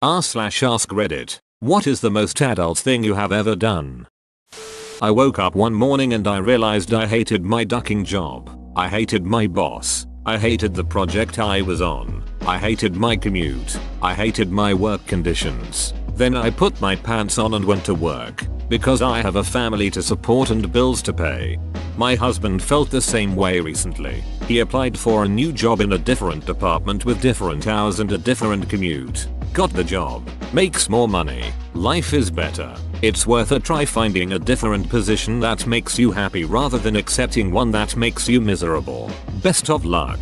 r/ask Reddit. What is the most adult thing you have ever done? I woke up one morning and I realized I hated my ducking job. I hated my boss. I hated the project I was on. I hated my commute. I hated my work conditions. Then I put my pants on and went to work. Because I have a family to support and bills to pay. My husband felt the same way recently. He applied for a new job in a different department with different hours and a different commute. Got the job. Makes more money. Life is better. It's worth a try finding a different position that makes you happy rather than accepting one that makes you miserable. Best of luck.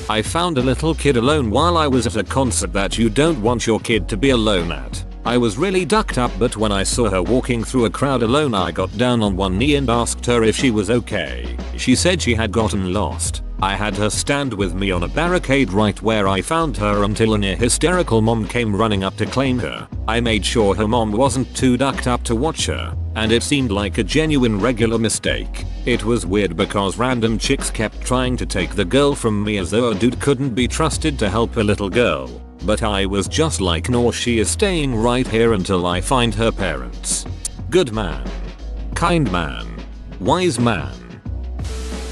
I found a little kid alone while I was at a concert that you don't want your kid to be alone at. I was really ducked up, but when I saw her walking through a crowd alone, I got down on one knee and asked her if she was okay. She said she had gotten lost. I had her stand with me on a barricade right where I found her until a near hysterical mom came running up to claim her. I made sure her mom wasn't too ducked up to watch her, and it seemed like a genuine regular mistake. It was weird because random chicks kept trying to take the girl from me as though a dude couldn't be trusted to help a little girl. But I was just like, no, she is staying right here until I find her parents. Good man. Kind man. Wise man.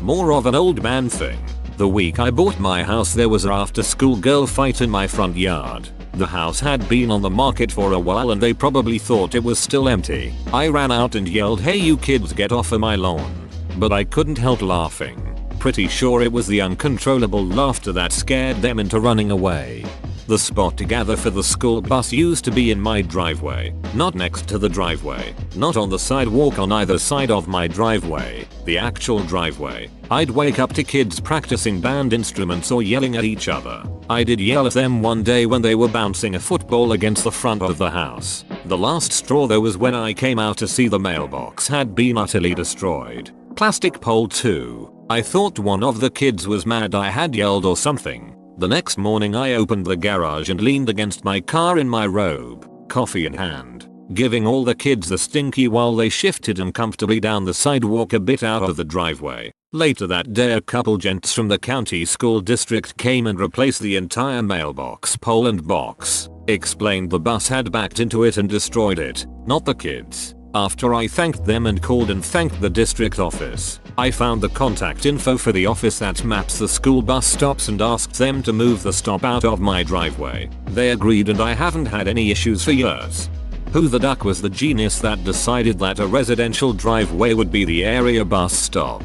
More of an old man thing. The week I bought my house, there was an after school girl fight in my front yard. The house had been on the market for a while and they probably thought it was still empty. I ran out and yelled, "Hey you kids, get off of my lawn." But I couldn't help laughing. Pretty sure it was the uncontrollable laughter that scared them into running away. The spot to gather for the school bus used to be in my driveway, not next to the driveway, not on the sidewalk on either side of my driveway, the actual driveway. I'd wake up to kids practicing band instruments or yelling at each other. I did yell at them one day when they were bouncing a football against the front of the house. The last straw though was when I came out to see the mailbox had been utterly destroyed. Plastic pole too. I thought one of the kids was mad I had yelled or something. The next morning I opened the garage and leaned against my car in my robe, coffee in hand, giving all the kids the stinky while they shifted uncomfortably down the sidewalk a bit out of the driveway. Later that day a couple gents from the county school district came and replaced the entire mailbox pole and box. Explained the bus had backed into it and destroyed it, not the kids. After I thanked them and called and thanked the district office, I found the contact info for the office that maps the school bus stops and asked them to move the stop out of my driveway. They agreed and I haven't had any issues for years. Who the duck was the genius that decided that a residential driveway would be the area bus stop?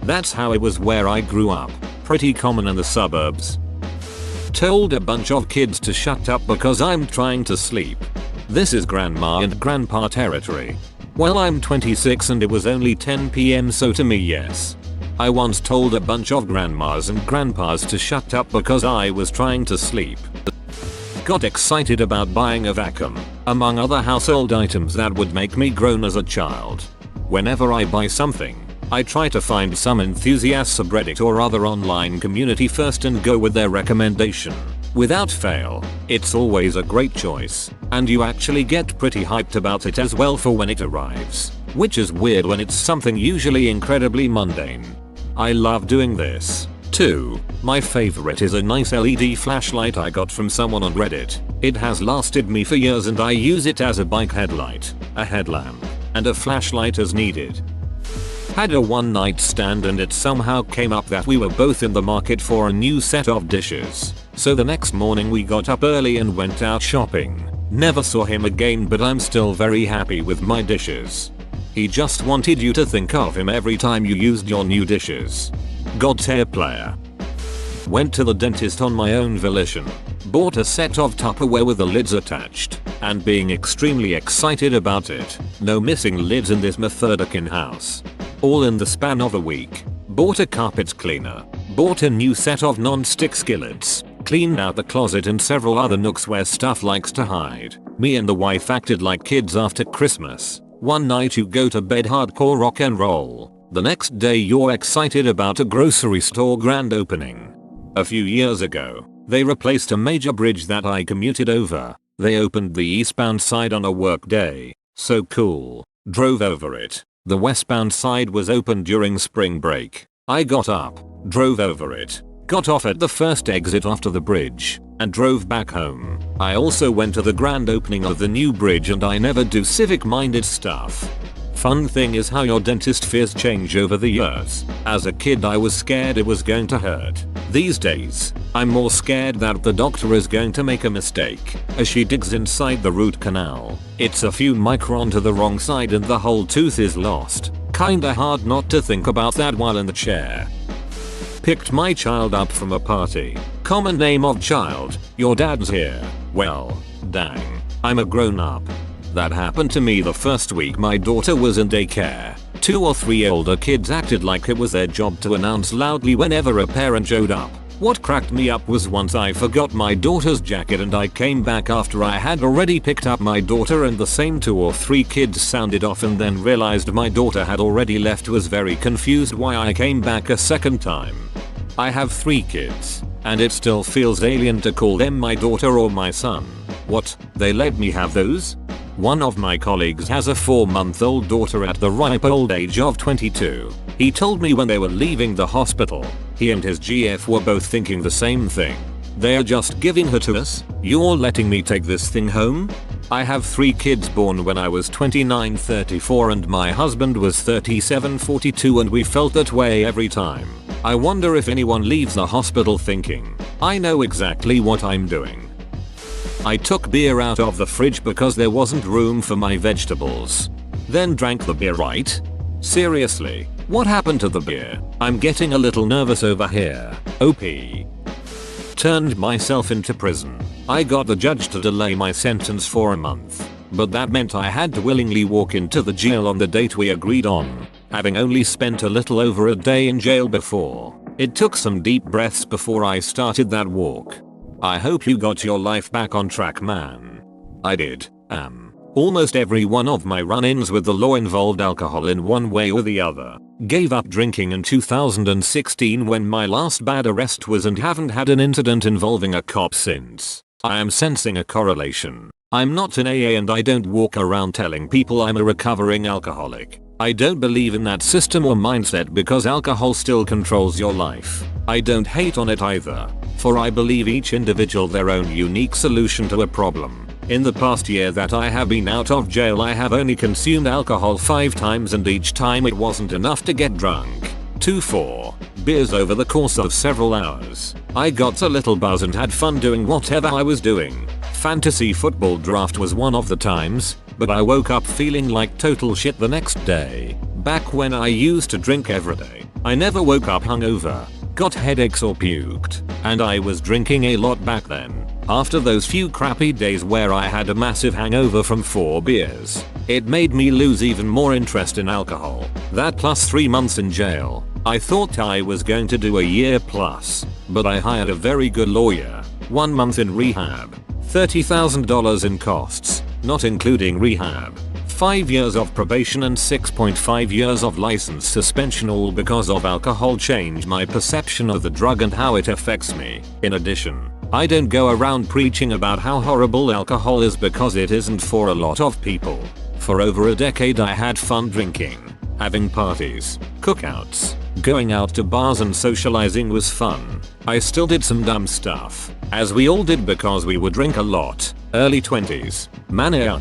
That's how it was where I grew up. Pretty common in the suburbs. Told a bunch of kids to shut up because I'm trying to sleep. This is grandma and grandpa territory. Well, I'm 26 and it was only 10 PM, so to me yes. I once told a bunch of grandmas and grandpas to shut up because I was trying to sleep. Got excited about buying a vacuum, among other household items that would make me groan as a child. Whenever I buy something, I try to find some enthusiast subreddit or other online community first and go with their recommendation. Without fail, it's always a great choice, and you actually get pretty hyped about it as well for when it arrives, which is weird when it's something usually incredibly mundane. I love doing this. 2. My favorite is a nice LED flashlight I got from someone on Reddit. It has lasted me for years and I use it as a bike headlight, a headlamp, and a flashlight as needed. Had a one night stand and it somehow came up that we were both in the market for a new set of dishes. So the next morning we got up early and went out shopping. Never saw him again, but I'm still very happy with my dishes. He just wanted you to think of him every time you used your new dishes. God tier player. Went to the dentist on my own volition. Bought a set of Tupperware with the lids attached, and being extremely excited about it. No missing lids in this Methodican house. All in the span of a week. Bought a carpet cleaner. Bought a new set of non-stick skillets. Cleaned out the closet and several other nooks where stuff likes to hide. Me and the wife acted like kids after Christmas. One night you go to bed hardcore rock and roll. The next day you're excited about a grocery store grand opening. A few years ago, they replaced a major bridge that I commuted over. They opened the eastbound side on a work day. So cool. Drove over it. The westbound side was open during spring break. I got up, drove over it, got off at the first exit after the bridge, and drove back home. I also went to the grand opening of the new bridge, and I never do civic-minded stuff. Fun thing is how your dentist fears change over the years. As a kid I was scared it was going to hurt. These days, I'm more scared that the doctor is going to make a mistake as she digs inside the root canal. It's a few micron to the wrong side and the whole tooth is lost. Kinda hard not to think about that while in the chair. Picked my child up from a party. Common name of child, your dad's here. Well, dang. I'm a grown up. That happened to me the first week my daughter was in daycare. 2 or 3 older kids acted like it was their job to announce loudly whenever a parent showed up. What cracked me up was once I forgot my daughter's jacket and I came back after I had already picked up my daughter and the same 2 or 3 kids sounded off and then realized my daughter had already left. Was very confused why I came back a second time. I have 3 kids, and it still feels alien to call them my daughter or my son. What, they let me have those? One of my colleagues has a 4-month-old daughter at the ripe old age of 22. He told me when they were leaving the hospital, he and his GF were both thinking the same thing. They're just giving her to us? You're letting me take this thing home? I have 3 kids born when I was 29, 34 and my husband was 37, 42 and we felt that way every time. I wonder if anyone leaves the hospital thinking, I know exactly what I'm doing. I took beer out of the fridge because there wasn't room for my vegetables. Then drank the beer, right? Seriously, what happened to the beer? I'm getting a little nervous over here. OP. Turned myself into prison. I got the judge to delay my sentence for a month. But that meant I had to willingly walk into the jail on the date we agreed on, having only spent a little over a day in jail before. It took some deep breaths before I started that walk. I hope you got your life back on track, man. I did. Almost every one of my run-ins with the law involved alcohol in one way or the other. Gave up drinking in 2016 when my last bad arrest was and haven't had an incident involving a cop since. I am sensing a correlation. I'm not in AA and I don't walk around telling people I'm a recovering alcoholic. I don't believe in that system or mindset because alcohol still controls your life. I don't hate on it either, for I believe each individual their own unique solution to a problem. In the past year that I have been out of jail I have only consumed alcohol 5 times and each time it wasn't enough to get drunk. 2-4 beers over the course of several hours. I got a little buzz and had fun doing whatever I was doing. Fantasy football draft was one of the times, but I woke up feeling like total shit the next day. Back when I used to drink every day, I never woke up hungover, got headaches or puked, and I was drinking a lot back then. After those few crappy days where I had a massive hangover from 4 beers, it made me lose even more interest in alcohol. That plus 3 months in jail. I thought I was going to do a year plus, but I hired a very good lawyer. 1 month in rehab, $30,000 in costs, not including rehab. 5 years of probation and 6.5 years of license suspension, all because of alcohol. Changed my perception of the drug and how it affects me. In addition, I don't go around preaching about how horrible alcohol is because it isn't for a lot of people. For over a decade I had fun drinking, having parties, cookouts, going out to bars and socializing was fun. I still did some dumb stuff, as we all did because we would drink a lot. Early 20s, maniac,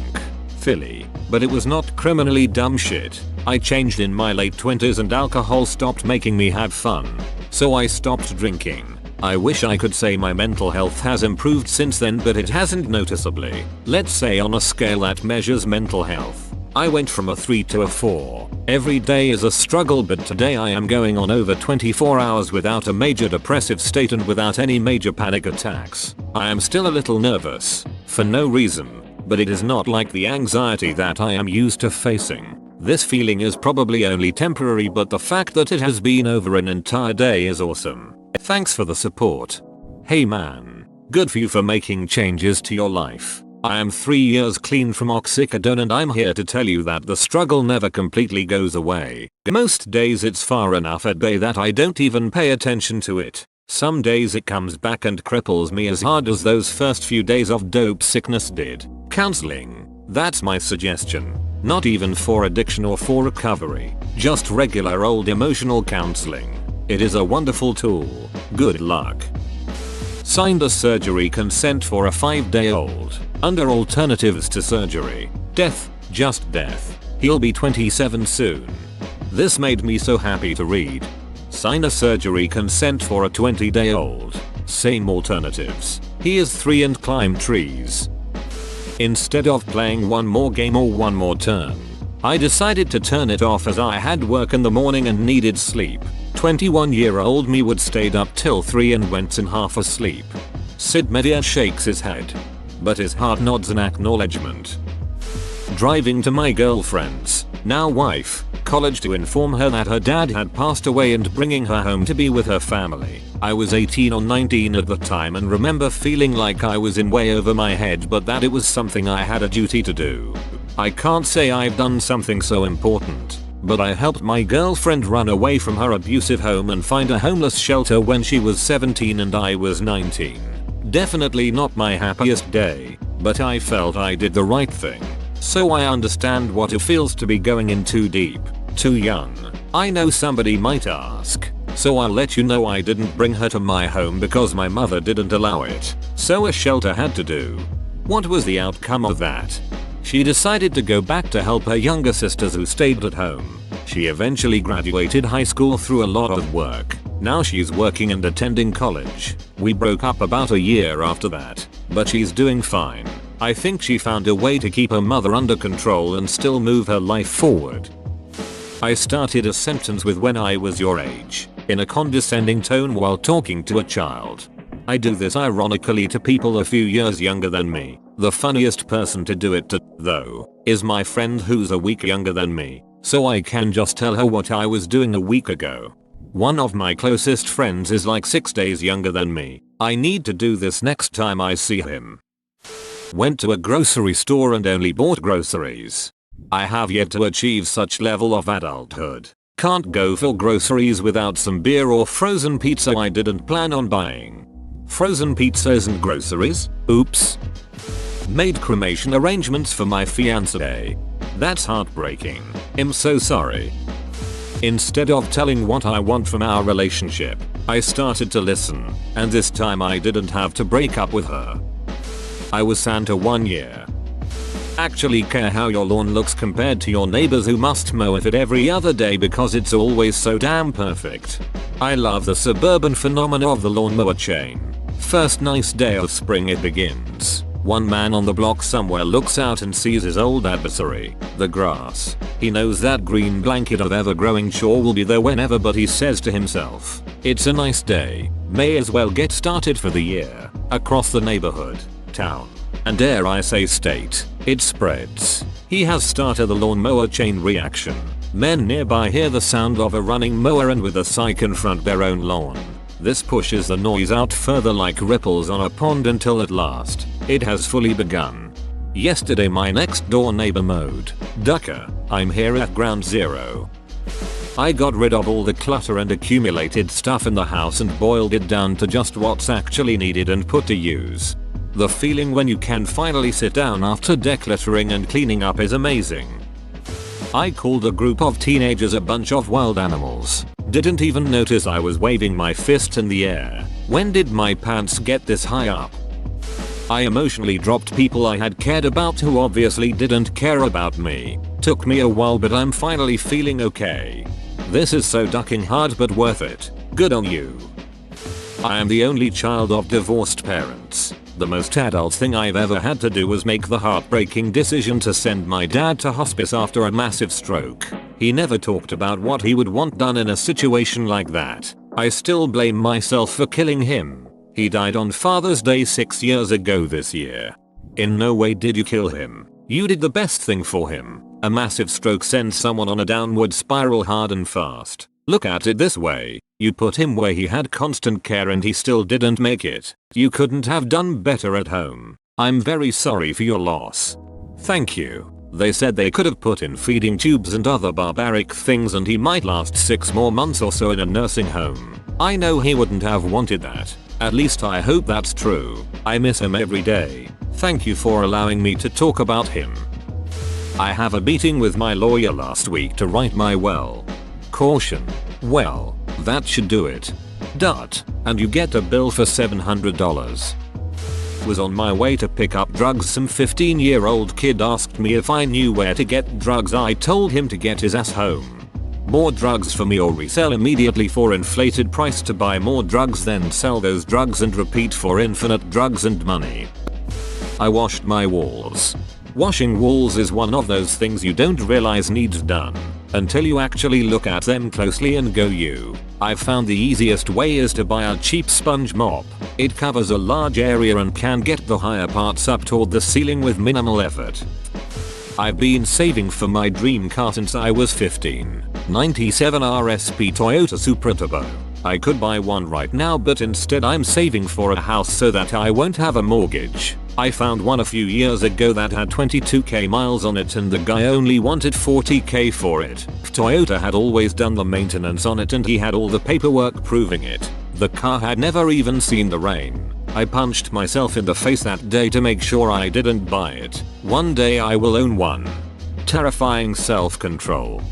Philly, but it was not criminally dumb shit. I changed in my late 20s and alcohol stopped making me have fun, so I stopped drinking. I wish I could say my mental health has improved since then, but it hasn't noticeably. Let's say on a scale that measures mental health, I went from a 3 to a 4. Every day is a struggle, but today I am going on over 24 hours without a major depressive state and without any major panic attacks. I am still a little nervous, for no reason, but it is not like the anxiety that I am used to facing. This feeling is probably only temporary, but the fact that it has been over an entire day is awesome. Thanks for the support. Hey man, good for you for making changes to your life. I am 3 years clean from oxycodone and I'm here to tell you that the struggle never completely goes away. Most days it's far enough a day that I don't even pay attention to it. Some days it comes back and cripples me as hard as those first few days of dope sickness did. Counseling, that's my suggestion. Not even for addiction or for recovery, just regular old emotional counseling. It is a wonderful tool. Good luck. Signed a surgery consent for a 5-day-old. Under alternatives to surgery. Death, just death. He'll be 27 soon. This made me so happy to read. Sign a surgery consent for a 20-day-old. Same alternatives. He is 3 and climb trees. Instead of playing one more game or one more turn, I decided to turn it off as I had work in the morning and needed sleep. 21-year-old me would stayed up till 3 and went in half asleep. Sid Media shakes his head, but his heart nods in acknowledgement. Driving to my girlfriend's, now wife, college to inform her that her dad had passed away and bringing her home to be with her family. I was 18 or 19 at the time and remember feeling like I was in way over my head, but that it was something I had a duty to do. I can't say I've done something so important, but I helped my girlfriend run away from her abusive home and find a homeless shelter when she was 17 and I was 19. Definitely not my happiest day, but I felt I did the right thing. So I understand what it feels to be going in too deep, too young. I know somebody might ask, so I'll let you know I didn't bring her to my home because my mother didn't allow it, so a shelter had to do. What was the outcome of that? She decided to go back to help her younger sisters who stayed at home. She eventually graduated high school through a lot of work. Now she's working and attending college. We broke up about a year after that, but she's doing fine. I think she found a way to keep her mother under control and still move her life forward. I started a sentence with "when I was your age" in a condescending tone while talking to a child. I do this ironically to people a few years younger than me. The funniest person to do it to, though, is my friend who's a week younger than me, so I can just tell her what I was doing a week ago. One of my closest friends is like 6 days younger than me. I need to do this next time I see him. Went to a grocery store and only bought groceries. I have yet to achieve such level of adulthood. Can't go for groceries without some beer or frozen pizza I didn't plan on buying. Frozen pizza isn't groceries? Oops. Made cremation arrangements for my fiancée. That's heartbreaking. I'm so sorry. Instead of telling what I want from our relationship, I started to listen, and this time I didn't have to break up with her. I was Santa 1 year. Actually care how your lawn looks compared to your neighbors who must mow it every other day because it's always so damn perfect. I love the suburban phenomena of the lawnmower chain. First nice day of spring it begins. One man on the block somewhere looks out and sees his old adversary, the grass. He knows that green blanket of ever-growing chore will be there whenever, but he says to himself, "It's a nice day, may as well get started for the year." Across the neighborhood, town, and dare I say state, it spreads. He has started the lawnmower chain reaction. Men nearby hear the sound of a running mower and with a sigh confront their own lawn. This pushes the noise out further like ripples on a pond until at last, it has fully begun. Yesterday my next door neighbor mowed. Ducker, I'm here at ground zero. I got rid of all the clutter and accumulated stuff in the house and boiled it down to just what's actually needed and put to use. The feeling when you can finally sit down after decluttering and cleaning up is amazing. I called a group of teenagers a bunch of wild animals. Didn't even notice I was waving my fist in the air. When did my pants get this high up? I emotionally dropped people I had cared about who obviously didn't care about me. Took me a while, but I'm finally feeling okay. This is so ducking hard but worth it. Good on you. I am the only child of divorced parents. The most adult thing I've ever had to do was make the heartbreaking decision to send my dad to hospice after a massive stroke. He never talked about what he would want done in a situation like that. I still blame myself for killing him. He died on Father's Day 6 years ago this year. In no way did you kill him. You did the best thing for him. A massive stroke sends someone on a downward spiral hard and fast. Look at it this way. You put him where he had constant care and he still didn't make it. You couldn't have done better at home. I'm very sorry for your loss. Thank you. They said they could have put in feeding tubes and other barbaric things and he might last 6 more months or so in a nursing home. I know he wouldn't have wanted that. At least I hope that's true. I miss him every day. Thank you for allowing me to talk about him. I have a meeting with my lawyer last week to write my will. Caution. Well, that should do it. Dot. And you get a bill for $700. Was on my way to pick up drugs. Some 15-year-old kid asked me if I knew where to get drugs. I told him to get his ass home. More drugs for me or resell immediately for inflated price to buy more drugs, then sell those drugs and repeat for infinite drugs and money. I washed my walls. Washing walls is one of those things you don't realize needs done until you actually look at them closely and go I've found the easiest way is to buy a cheap sponge mop. It covers a large area and can get the higher parts up toward the ceiling with minimal effort. I've been saving for my dream car since I was 15. 97 RSP Toyota Supra Turbo. I could buy one right now, but instead I'm saving for a house so that I won't have a mortgage. I found one a few years ago that had 22k miles on it and the guy only wanted 40k for it. Toyota had always done the maintenance on it and he had all the paperwork proving it. The car had never even seen the rain. I punched myself in the face that day to make sure I didn't buy it. One day I will own one. Terrifying self-control.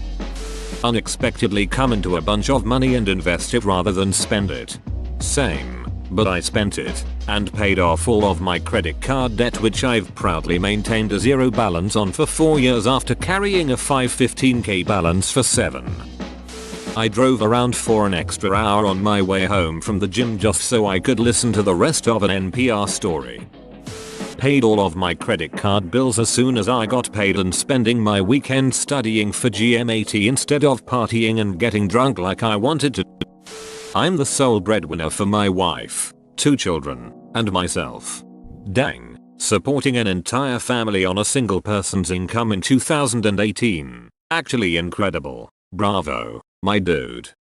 Unexpectedly come into a bunch of money and invest it rather than spend it. Same. But I spent it and paid off all of my credit card debt, which I've proudly maintained a zero balance on for 4 years after carrying a 515k balance for 7. I drove around for an extra hour on my way home from the gym just so I could listen to the rest of an NPR story. Paid all of my credit card bills as soon as I got paid and spending my weekend studying for GMAT instead of partying and getting drunk like I wanted to. I'm the sole breadwinner for my wife, 2 children, and myself. Dang, supporting an entire family on a single person's income in 2018. Actually incredible. Bravo, my dude.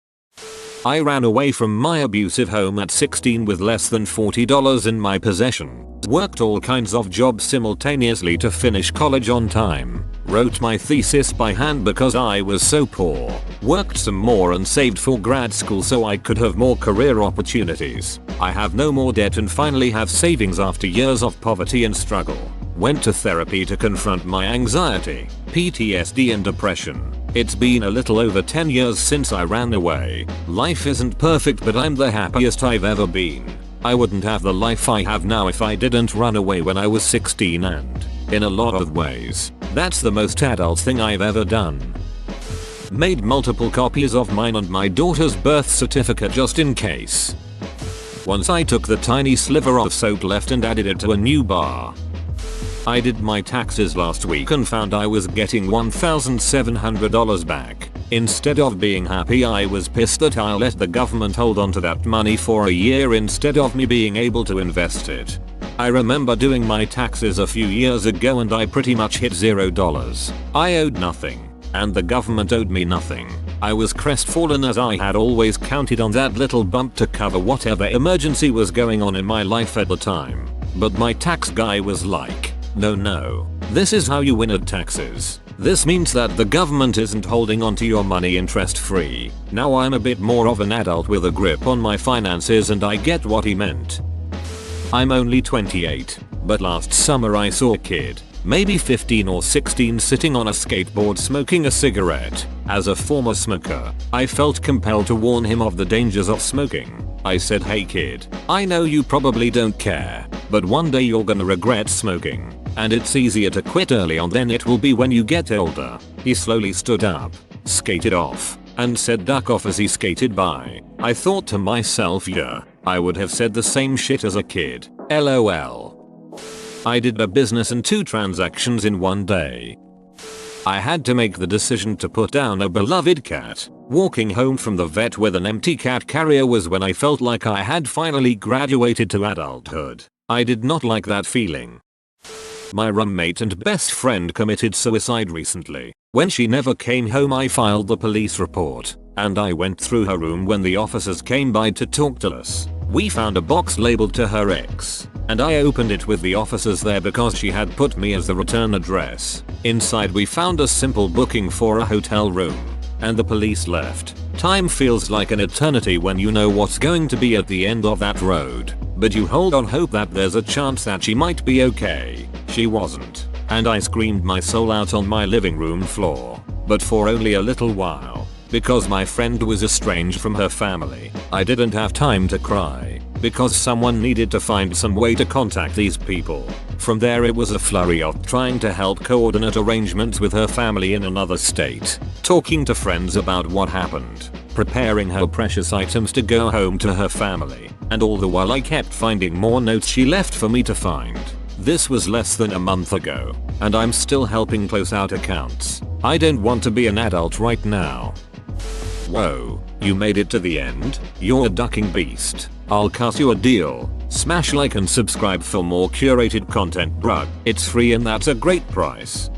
I ran away from my abusive home at 16 with less than $40 in my possession. Worked all kinds of jobs simultaneously to finish college on time. Wrote my thesis by hand because I was so poor. Worked some more and saved for grad school so I could have more career opportunities. I have no more debt and finally have savings after years of poverty and struggle. Went to therapy to confront my anxiety, PTSD and depression. It's been a little over 10 years since I ran away. Life isn't perfect, but I'm the happiest I've ever been. I wouldn't have the life I have now if I didn't run away when I was 16, and in a lot of ways, that's the most adult thing I've ever done. Made multiple copies of mine and my daughter's birth certificate just in case. Once I took the tiny sliver of soap left and added it to a new bar. I did my taxes last week and found I was getting $1,700 back. Instead of being happy, I was pissed that I let the government hold on to that money for a year instead of me being able to invest it. I remember doing my taxes a few years ago and I pretty much hit $0. I owed nothing, and the government owed me nothing. I was crestfallen as I had always counted on that little bump to cover whatever emergency was going on in my life at the time. But my tax guy was like, no, this is how you win at taxes. This means that the government isn't holding onto your money interest free. Now I'm a bit more of an adult with a grip on my finances and I get what he meant. I'm only 28, but last summer I saw a kid, maybe 15 or 16, sitting on a skateboard smoking a cigarette. As a former smoker, I felt compelled to warn him of the dangers of smoking. I said, "Hey kid, I know you probably don't care, but one day you're gonna regret smoking. And it's easier to quit early on than it will be when you get older." He slowly stood up, skated off, and said duck off as he skated by. I thought to myself, yeah, I would have said the same shit as a kid. LOL. I did a business and 2 transactions in one day. I had to make the decision to put down a beloved cat. Walking home from the vet with an empty cat carrier was when I felt like I had finally graduated to adulthood. I did not like that feeling. My roommate and best friend committed suicide recently. When she never came home, I filed the police report, and I went through her room when the officers came by to talk to us. We found a box labeled to her ex, and I opened it with the officers there because she had put me as the return address. Inside we found a simple booking for a hotel room, and the police left. Time feels like an eternity when you know what's going to be at the end of that road, but you hold on hope that there's a chance that she might be okay. She wasn't, and I screamed my soul out on my living room floor, but for only a little while. because my friend was estranged from her family. I didn't have time to cry because someone needed to find some way to contact these people. From there it was a flurry of trying to help coordinate arrangements with her family in another state, talking to friends about what happened, preparing her precious items to go home to her family, and all the while I kept finding more notes she left for me to find. This was less than a month ago, and I'm still helping close out accounts. I don't want to be an adult right now. Whoa, you made it to the end? You're a ducking beast. I'll cut you a deal. Smash like and subscribe for more curated content, bruh. It's free and that's a great price.